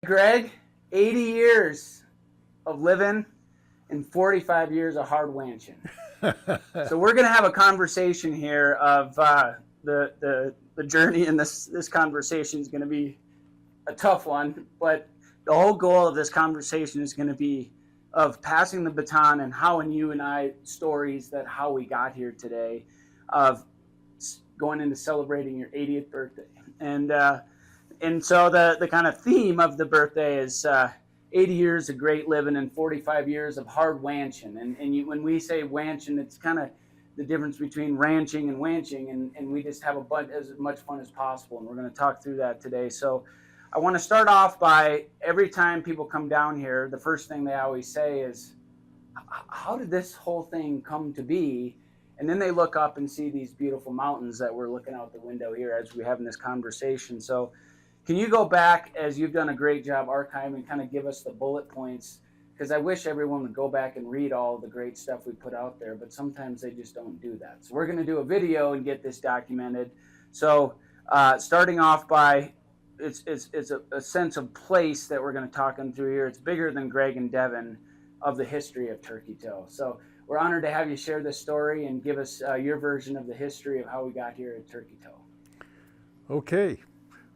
Greg, 80 years of living and 45 years of hard wanching. So we're going to have a conversation here of the journey, and this conversation is going to be a tough one, but the whole goal of this conversation is going to be of passing the baton and how and you and I stories that how we got here today, of going into celebrating your 80th birthday. And so the kind of theme of the birthday is 80 years of great living and 45 years of hard wanching. When we say wanching, it's kind of the difference between ranching and wanching, and we just have as much fun as possible, and we're going to talk through that today. So I want to start off by, every time people come down here, the first thing they always say is, how did this whole thing come to be? And then they look up and see these beautiful mountains that we're looking out the window here as we're having this conversation. So can you go back, as you've done a great job archiving, kind of give us the bullet points? Because I wish everyone would go back and read all the great stuff we put out there, but sometimes they just don't do that. So we're going to do a video and get this documented. So starting off by, it's a sense of place that we're going to talk them through here. It's bigger than Greg and Devin, of the history of Turkey Toe. So we're honored to have you share this story and give us your version of the history of how we got here at Turkey Toe. Okay.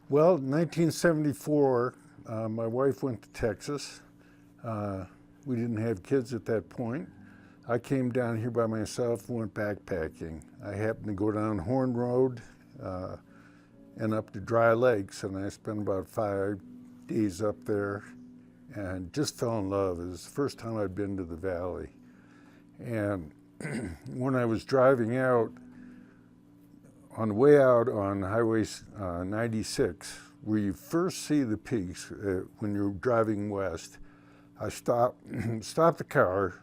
Well, 1974, my wife went to Texas. We didn't have kids at that point. I came down here by myself and went backpacking. I happened to go down Horn Road and up to Dry Lakes, and I spent about 5 days up there and just fell in love. It was the first time I'd been to the valley. And when I was driving out, on the way out on Highway 96, where you first see the peaks when you're driving west, I stopped the car,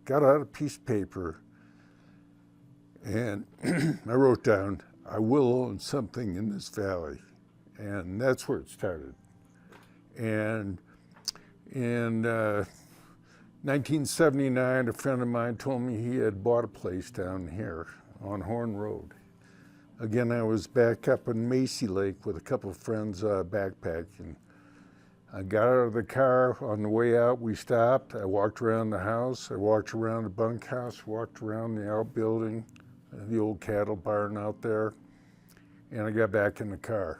got out a piece of paper, and I wrote down, "I will own something in this valley." And that's where it started. And in 1979, a friend of mine told me he had bought a place down here on Horn Road. Again, I was back up in Macy Lake with a couple of friends backpacking. I got out of the car. On the way out, we stopped. I walked around the house. I walked around the bunkhouse, walked around the outbuilding, the old cattle barn out there, and I got back in the car.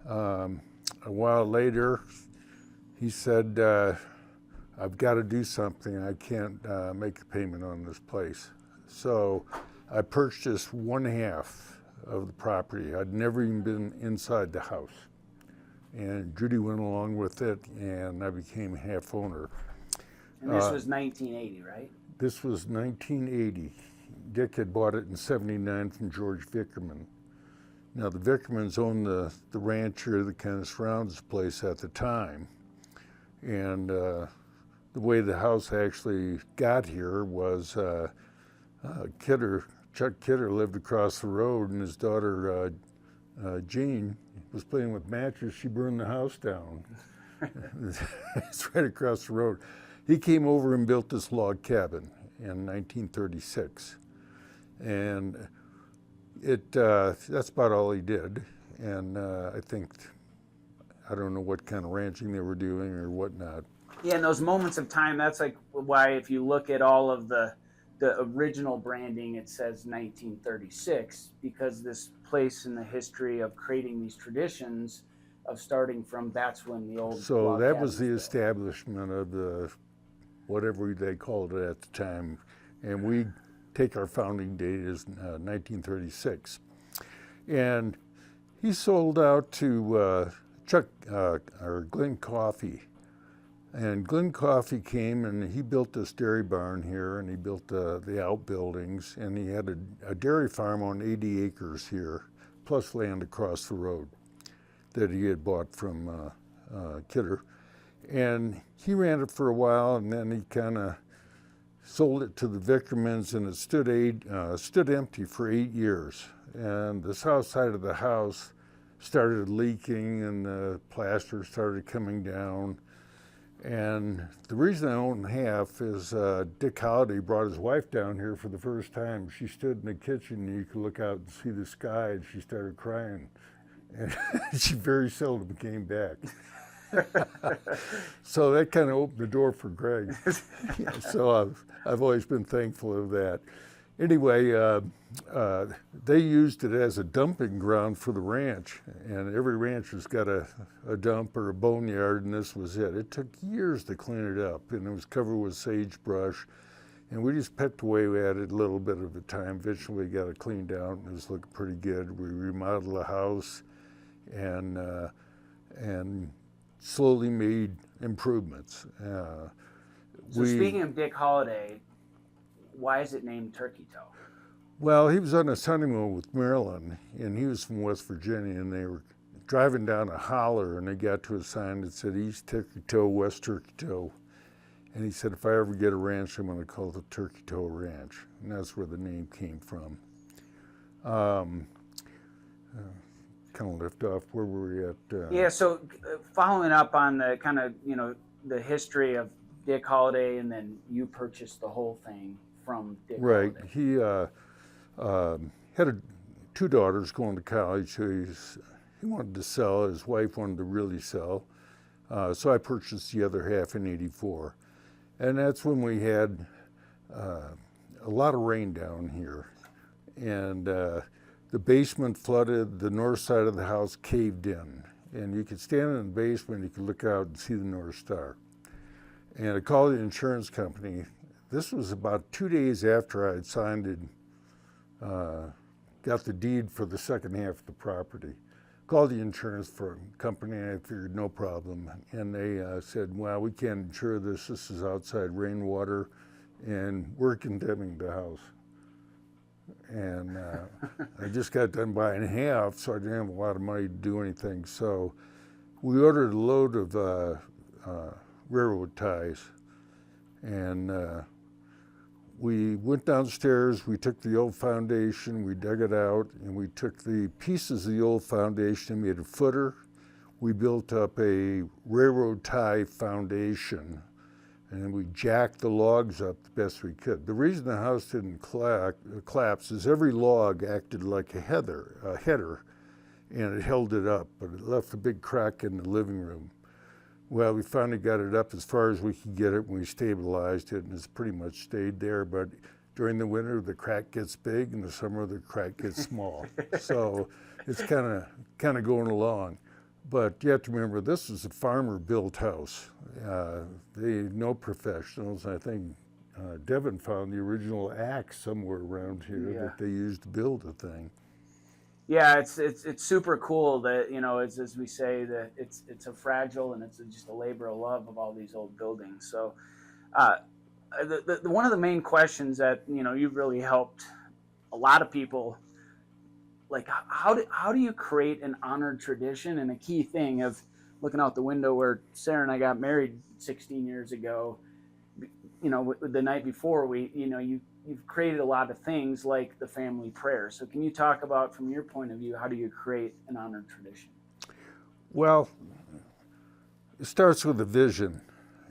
A while later, he said, "I've got to do something. I can't make a payment on this place." So I purchased 1/2 of the property. I'd never even been inside the house. And Judy went along with it, and I became half owner. And this was 1980, right? This was 1980. Dick had bought it in 79 from George Vickerman. Now, the Vickermans owned the rancher that kind of surrounds the place at the time. And the way the house actually got here was Chuck Kidder lived across the road, and his daughter Jean was playing with matches. She burned the house down. It's right across the road. He came over and built this log cabin in 1936, and that's about all he did. And I don't know what kind of ranching they were doing or whatnot. Yeah, and those moments of time, that's like why, if you look at all of the original branding, it says 1936, because this place in the history of creating these traditions of starting from, that's when the old So that was the establishment of the, whatever they called it at the time, and we take our founding date as 1936. And he sold out to Chuck or Glenn Coffey. And Glenn Coffey came and he built this dairy barn here, and he built the outbuildings, and he had a dairy farm on 80 acres here, plus land across the road that he had bought from Kidder. And he ran it for a while, and then he kind of sold it to the Vickermans, and it stood empty for 8 years. And the south side of the house started leaking, and the plaster started coming down. And the reason I own half is Dick Holliday brought his wife down here for the first time. She stood in the kitchen, and you could look out and see the sky, and she started crying. And she very seldom came back. So that kind of opened the door for Greg. So I've always been thankful of that. Anyway, they used it as a dumping ground for the ranch, and every rancher's got a dump or a boneyard, and this was it. It took years to clean it up, and it was covered with sagebrush, and we just pecked away at it a little bit at a time. Eventually got it cleaned out, and it was looking pretty good. We remodeled the house, and slowly made improvements. So speaking of Dick Holiday, why is it named Turkey Toe? Well, he was on a honeymoon with Marilyn, and he was from West Virginia, and they were driving down a holler, and they got to a sign that said East Turkey Toe, West Turkey Toe. And he said, if I ever get a ranch, I'm going to call it the Turkey Toe Ranch. And that's where the name came from. Kind of left off, where were we at? Yeah, so following up on the kind of, the history of Dick Holiday, and then you purchased the whole thing from Dick Right. Holiday. He had two daughters going to college, so he wanted to sell. His wife wanted to really sell. So I purchased the other half in '84. And that's when we had a lot of rain down here. And the basement flooded, the north side of the house caved in. And you could stand in the basement, you could look out and see the North Star. And I called the insurance company. This was about 2 days after I had signed it, got the deed for the second half of the property. Called the insurance company, and I figured no problem. And they said, well, we can't insure this. This is outside rainwater, and we're condemning the house. And I just got done buying half, so I didn't have a lot of money to do anything. So we ordered a load of railroad ties, and we went downstairs, we took the old foundation, we dug it out, and we took the pieces of the old foundation, made a footer. We built up a railroad tie foundation, and we jacked the logs up the best we could. The reason the house didn't collapse is every log acted like a header, and it held it up, but it left a big crack in the living room. Well, we finally got it up as far as we could get it when we stabilized it, and it's pretty much stayed there. But during the winter, the crack gets big, and the summer, the crack gets small. So it's kind of going along. But you have to remember, this is a farmer-built house. They no professionals. I think Devin found the original axe somewhere around here that they used to build the thing. Yeah, it's super cool that, as we say, that it's a fragile, and it's just a labor of love of all these old buildings. So one of the main questions that, you've really helped a lot of people, like how do you create an honored tradition? And a key thing of looking out the window where Sarah and I got married 16 years ago, the night before, you've created a lot of things like the family prayer. So can you talk about, from your point of view, how do you create an honored tradition? Well, it starts with a vision.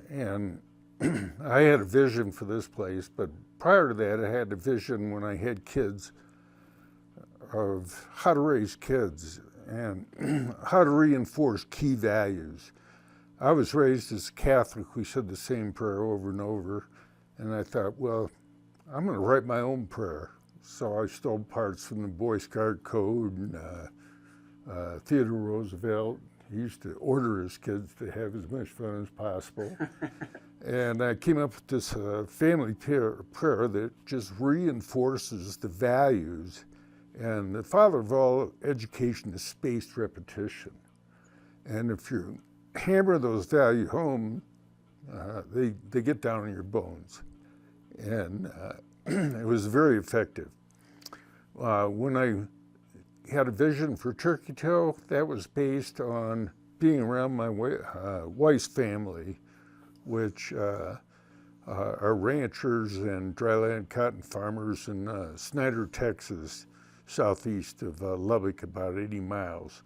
And I had a vision for this place, but prior to that, I had a vision when I had kids of how to raise kids and how to reinforce key values. I was raised as a Catholic. We said the same prayer over and over. And I thought, well, I'm going to write my own prayer. So I stole parts from the Boy Scout Code and Theodore Roosevelt. He used to order his kids to have as much fun as possible. And I came up with this family prayer that just reinforces the values. And the father of all education is spaced repetition. And if you hammer those values home, they get down in your bones. And it was very effective. When I had a vision for Turkey Toe, that was based on being around my wife's family, which are ranchers and dryland cotton farmers in Snyder, Texas, southeast of Lubbock, about 80 miles.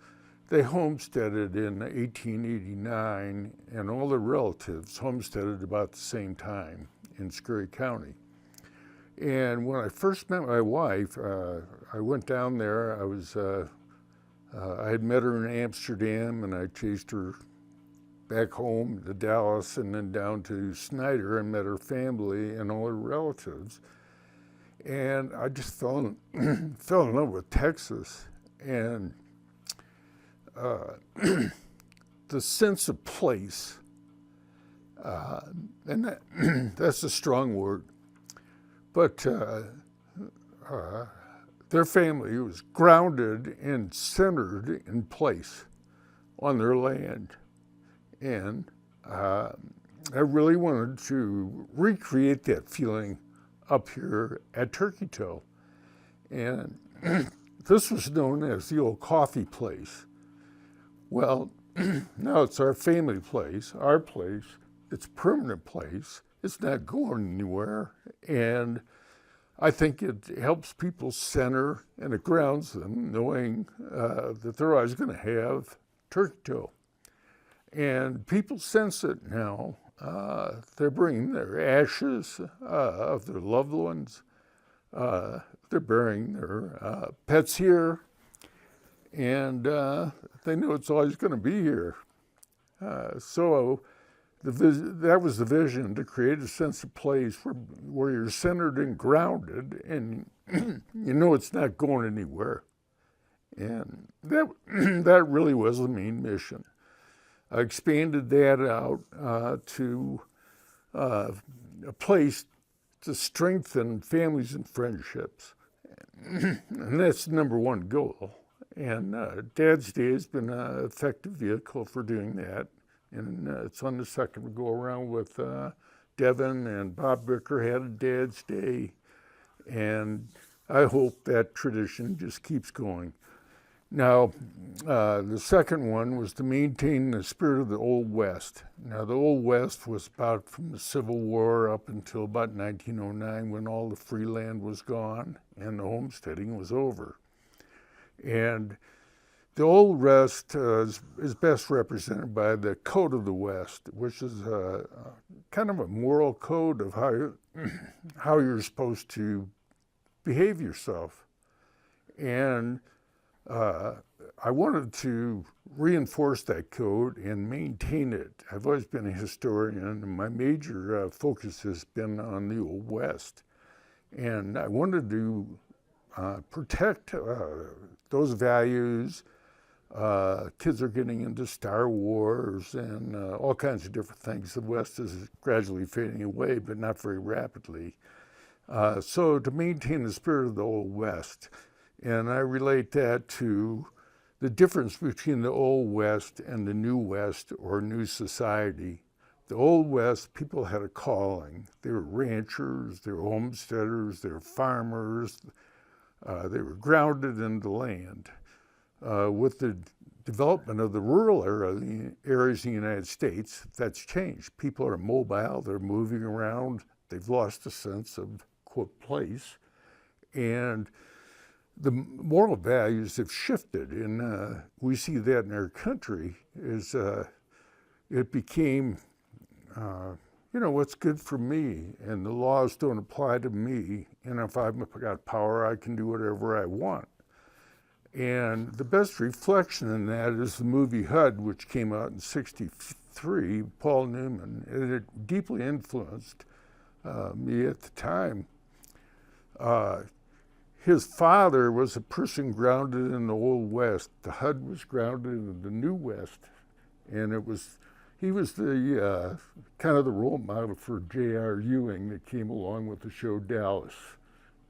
They homesteaded in 1889, and all their relatives homesteaded about the same time in Scurry County. And when I first met my wife, I went down there. I had met her in Amsterdam, and I chased her back home to Dallas and then down to Snyder and met her family and all her relatives. And I just fell in love with Texas. And the sense of place, and that's a strong word, but their family was grounded and centered in place on their land. And I really wanted to recreate that feeling up here at Turkey Toe. And this was known as the old coffee place. Well, now it's our family place, our place. It's a permanent place. It's not going anywhere. And I think it helps people center and it grounds them knowing that they're always going to have Turkey Toe. And people sense it now. They're bringing their ashes of their loved ones. They're burying their pets here. And they know it's always going to be here. So that was the vision, to create a sense of place where you're centered and grounded, and you know it's not going anywhere. And that really was the main mission. I expanded that out to a place to strengthen families and friendships. And that's the number one goal. And Dad's Day has been an effective vehicle for doing that. And it's on the second go around with Devin and Bob Bicker had a Dad's Day. And I hope that tradition just keeps going. Now, the second one was to maintain the spirit of the Old West. Now, the Old West was about from the Civil War up until about 1909, when all the free land was gone and the homesteading was over. And the Old West is best represented by the Code of the West, which is kind of a moral code of how you're supposed to behave yourself. And I wanted to reinforce that code and maintain it. I've always been a historian, and my major focus has been on the Old West. And I wanted to protect those values. Kids are getting into Star Wars and all kinds of different things. The West is gradually fading away, but not very rapidly. So to maintain the spirit of the Old West, and I relate that to the difference between the Old West and the New West or New Society. The Old West, people had a calling. They were ranchers, they were homesteaders, they were farmers. They were grounded in the land. With the development of the rural areas in the United States, that's changed. People are mobile, they're moving around, they've lost a sense of, quote, place. And the moral values have shifted, and we see that in our country. It became, what's good for me, and the laws don't apply to me, and if I've got power, I can do whatever I want. And the best reflection in that is the movie HUD, which came out in '63, Paul Newman, and it deeply influenced me at the time. His father was a person grounded in the Old West. The HUD was grounded in the New West, and he was the kind of the role model for J.R. Ewing that came along with the show Dallas.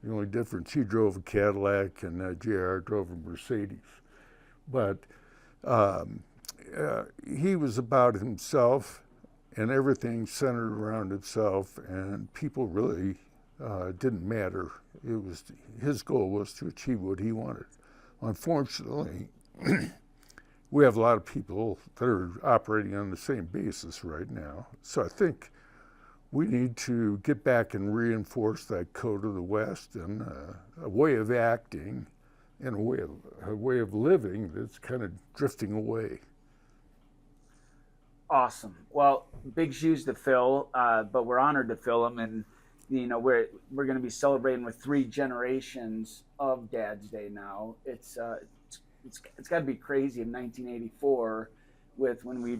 The only difference, he drove a Cadillac and J.R. drove a Mercedes. But he was about himself, and everything centered around himself, and people really didn't matter. His goal was to achieve what he wanted. Unfortunately, we have a lot of people that are operating on the same basis right now. So I think we need to get back and reinforce that code of the West and a way of acting and a way of living that's kind of drifting away. Awesome. Well, big shoes to fill, but we're honored to fill them. And we're going to be celebrating with 3 generations of Dad's Day now. It's got to be crazy in 1984 when we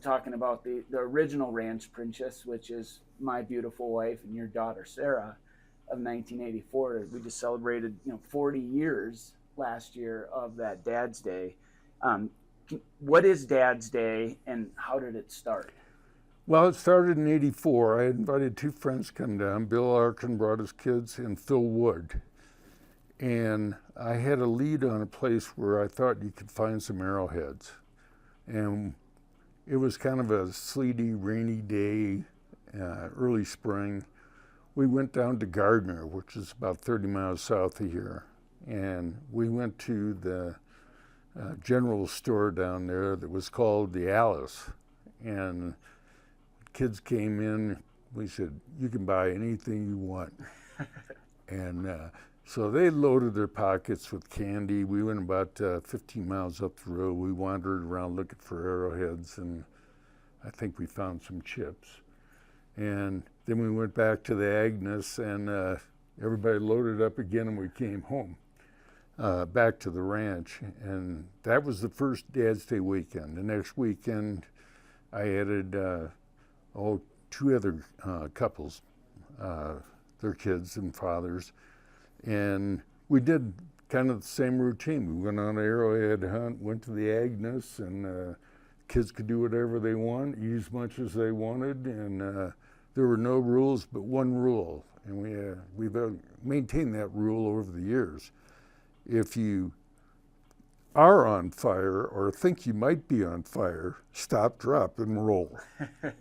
talking about the original Ranch Princess, which is my beautiful wife and your daughter Sarah, of 1984. We just celebrated 40 years last year of that Dad's Day. What is Dad's Day, and how did it start? Well, it started in '84. I invited two friends to come down. Bill Arkin brought his kids and Phil Wood. And I had a lead on a place where I thought you could find some arrowheads. And it was kind of a sleety, rainy day, early spring. We went down to Gardner, which is about 30 miles south of here. And we went to the general store down there that was called the Alice. And kids came in, we said, you can buy anything you want. And so they loaded their pockets with candy. We went about 15 miles up the road. We wandered around looking for arrowheads, and I think we found some chips. And then we went back to the Agnes, and everybody loaded up again, and we came home, back to the ranch. And that was the first Dad's Day weekend. The next weekend, I added two other couples, their kids and fathers. And we did kind of the same routine. We went on an arrowhead hunt, went to the Agnes, and kids could do whatever they want, eat as much as they wanted, and there were no rules but one rule. And we've maintained that rule over the years. If you are on fire or think you might be on fire, stop, drop, and roll.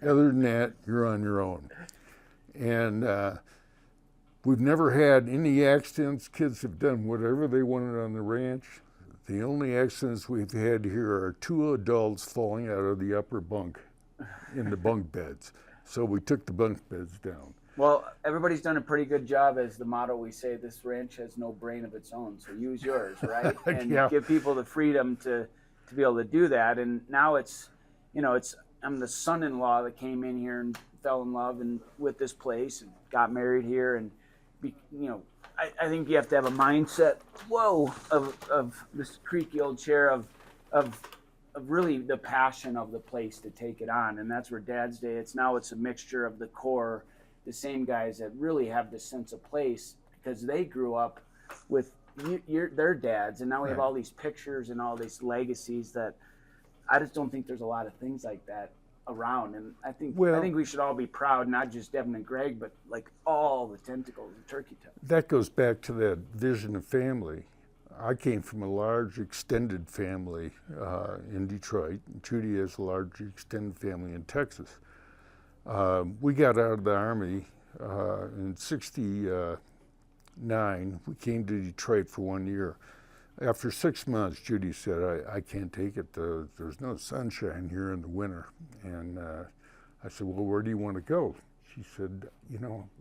Other than that, you're on your own. And we've never had any accidents. Kids have done whatever they wanted on the ranch. The only accidents we've had here are two adults falling out of the upper bunk in the bunk beds. So we took the bunk beds down. Well, everybody's done a pretty good job. As the motto we say, this ranch has no brain of its own, so use yours, right? And Yeah. give people the freedom to be able to do that. And now I'm the son-in-law that came in here and fell in love with this place and got married here. And I think you have to have a mindset, of this creaky old chair of really the passion of the place to take it on. And that's where Dad's Day, it's a mixture of the core, the same guys that really have this sense of place because they grew up with their dads. And now we have all these pictures and all these legacies that I just don't think there's a lot of things like that around. And I think we should all be proud, not just Devin and Greg, but like all the tentacles of Turkey Town. That goes back to that vision of family. I came from a large extended family in Detroit. Judy has a large extended family in Texas. We got out of the Army in '69. We came to Detroit for 1 year. After 6 months, Judy said, I can't take it. There's no sunshine here in the winter. And I said, well, where do you want to go? She said,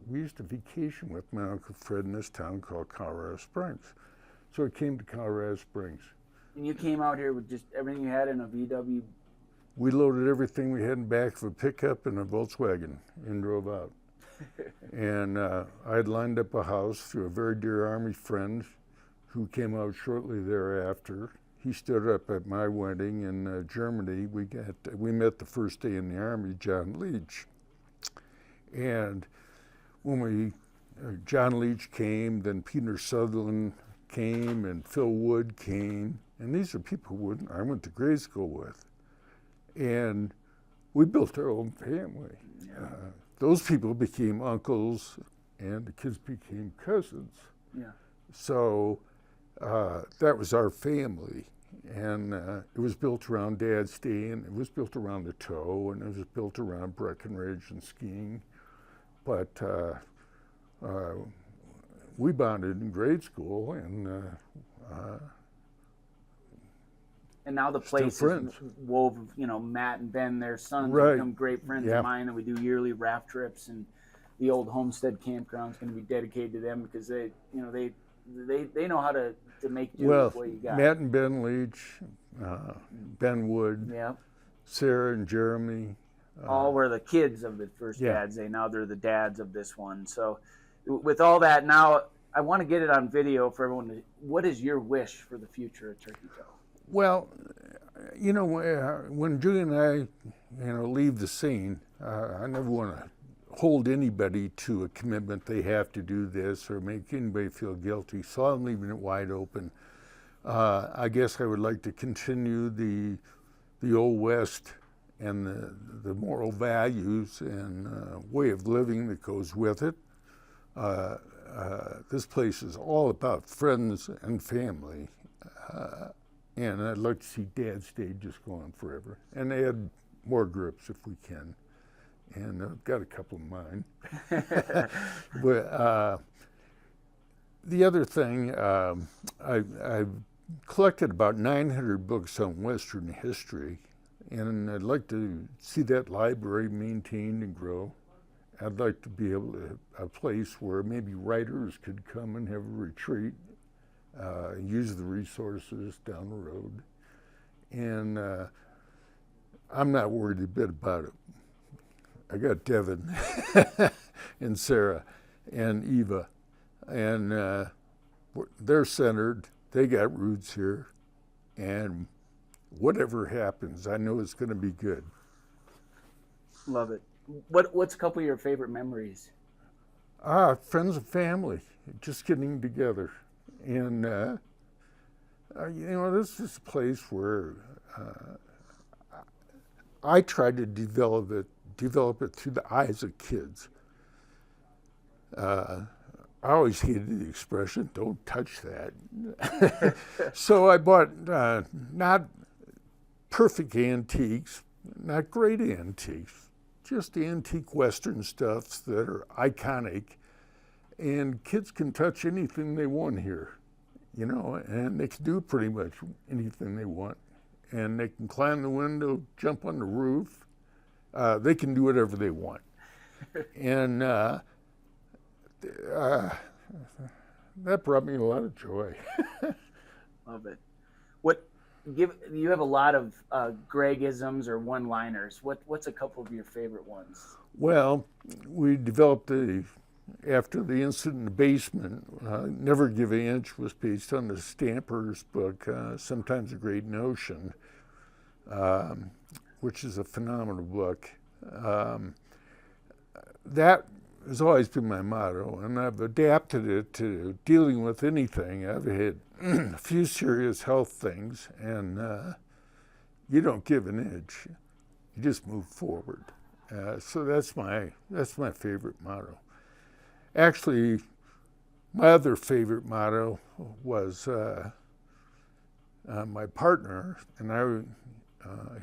we used to vacation with my Uncle Fred in this town called Colorado Springs. So I came to Colorado Springs. And you came out here with just everything you had in a VW? We loaded everything we had in the back of a pickup and a Volkswagen and drove out. And I had lined up a house through a very dear Army friend who came out shortly thereafter. He stood up at my wedding in Germany. We met the first day in the Army, John Leach. And when John Leach came, then Peter Sutherland came, and Phil Wood came. And these are people I went to grade school with. And we built our own family. Those people became uncles, and the kids became cousins. Yeah. So that was our family. And it was built around Dad's Day, and it was built around the tow, and it was built around Breckenridge and skiing. But we bonded in grade school, and now the place is wove, Matt and Ben, their sons, become great friends of mine, and we do yearly raft trips, and the old homestead campground is going to be dedicated to them because they know how to make do with what you got. Matt and Ben Leach, Ben Wood, yeah, Sarah and Jeremy. All were the kids of the first Dad's Day. Now they're the dads of this one. So with all that, now I want to get it on video for everyone. What is your wish for the future of Turkey Town? Well, when Julie and I leave the scene. I never want to hold anybody to a commitment they have to do this or make anybody feel guilty, so I'm leaving it wide open. I guess I would like to continue the Old West and the moral values and way of living that goes with it. This place is all about friends and family, and I'd like to see Dad's Day just go on forever, and add more groups if we can. And I've got a couple of mine. But the other thing, I've collected about 900 books on Western history, and I'd like to see that library maintained and grow. I'd like to be able to have a place where maybe writers could come and have a retreat, use the resources down the road. And I'm not worried a bit about it. I got Devin and Sarah and Eva, and they're centered. They got roots here, and whatever happens, I know it's going to be good. Love it. What's a couple of your favorite memories? Friends and family, just getting together, and this is a place where I try to develop it through the eyes of kids. I always hated the expression, "Don't touch that." So I bought not perfect antiques, not great antiques, just antique Western stuffs that are iconic, and kids can touch anything they want here, and they can do pretty much anything they want. And they can climb the window, jump on the roof. They can do whatever they want. And that brought me a lot of joy. Love it. You have a lot of Gregisms or one-liners. What's a couple of your favorite ones? Well, we developed after the incident in the basement, Never Give an Inch was based on the Stamper's book, Sometimes a Great Notion, which is a phenomenal book. That has always been my motto, and I've adapted it to dealing with anything. I've had a few serious health things, and you don't give an inch, you just move forward. So that's my favorite motto. Actually, my other favorite motto was my partner and I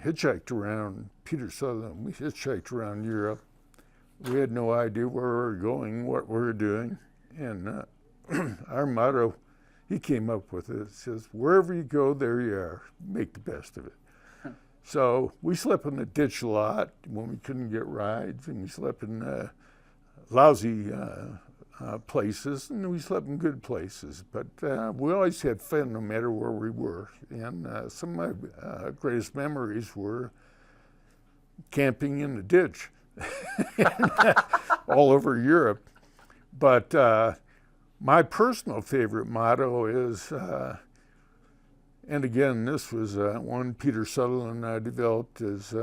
hitchhiked around Peter Sutherland. We hitchhiked around Europe. We had no idea where we were going, what we were doing, and our motto, he came up with it. It says, "Wherever you go, there you are. Make the best of it." So we slept in the ditch a lot when we couldn't get rides, and we slept in lousy places, and we slept in good places. But we always had fun no matter where we were. And some of my greatest memories were camping in the ditch all over Europe. But my personal favorite motto is, and again, this was one Peter Sutherland and I developed, is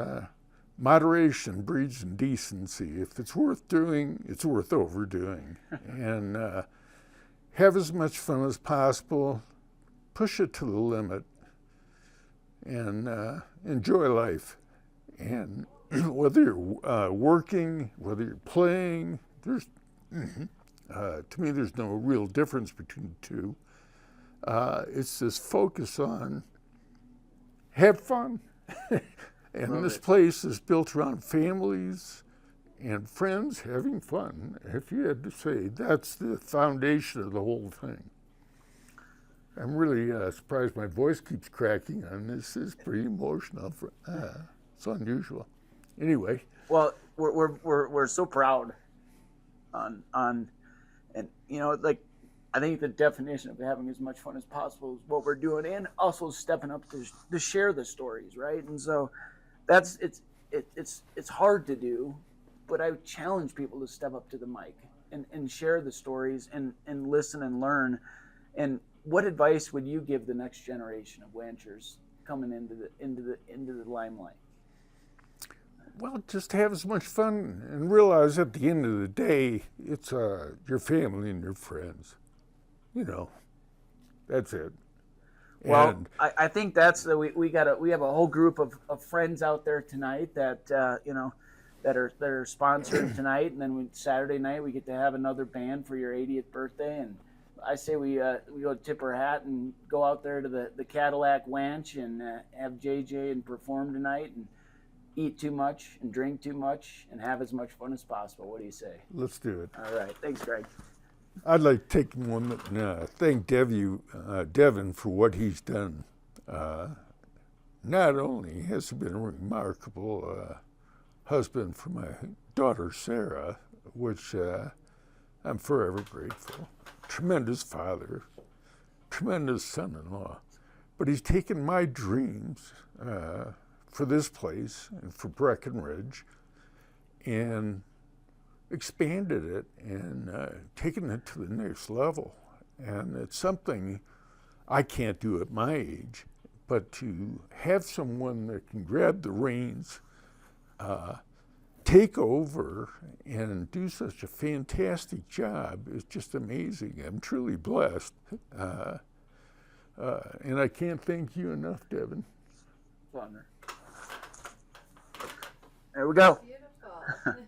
moderation breeds indecency. If it's worth doing, it's worth overdoing. And have as much fun as possible, push it to the limit, and enjoy life. And whether you're working, whether you're playing, to me, there's no real difference between the two. It's this focus on have fun. And this place is built around families and friends having fun. If you had to say, that's the foundation of the whole thing. I'm really surprised my voice keeps cracking on this. It's pretty emotional. It's unusual. Anyway. Well, we're so proud on and I think the definition of having as much fun as possible is what we're doing, and also stepping up to share the stories, right? And so it's hard to do, but I challenge people to step up to the mic and share the stories and listen and learn. And what advice would you give the next generation of Wanchers coming into the limelight? well, just have as much fun and realize at the end of the day, it's your family and your friends. You know, that's it. Well, And I think that's the we have a whole group of friends out there tonight that that are sponsored tonight, and then Saturday night we get to have another band for your 80th birthday, and I say we go tip our hat and go out there to the Cadillac Wanch and have JJ and perform tonight and eat too much and drink too much and have as much fun as possible. What do you say? let's do it. All right, thanks, Greg. I'd like to take one thank Devin for what he's done. Not only has he been a remarkable husband for my daughter Sarah, which I'm forever grateful, tremendous father, tremendous son-in-law, but he's taken my dreams for this place and for Breckenridge and expanded it and taken it to the next level. And it's something I can't do at my age, but to have someone that can grab the reins, take over, and do such a fantastic job is just amazing. I'm truly blessed. And I can't thank you enough, Devin. Honor. There we go. Beautiful.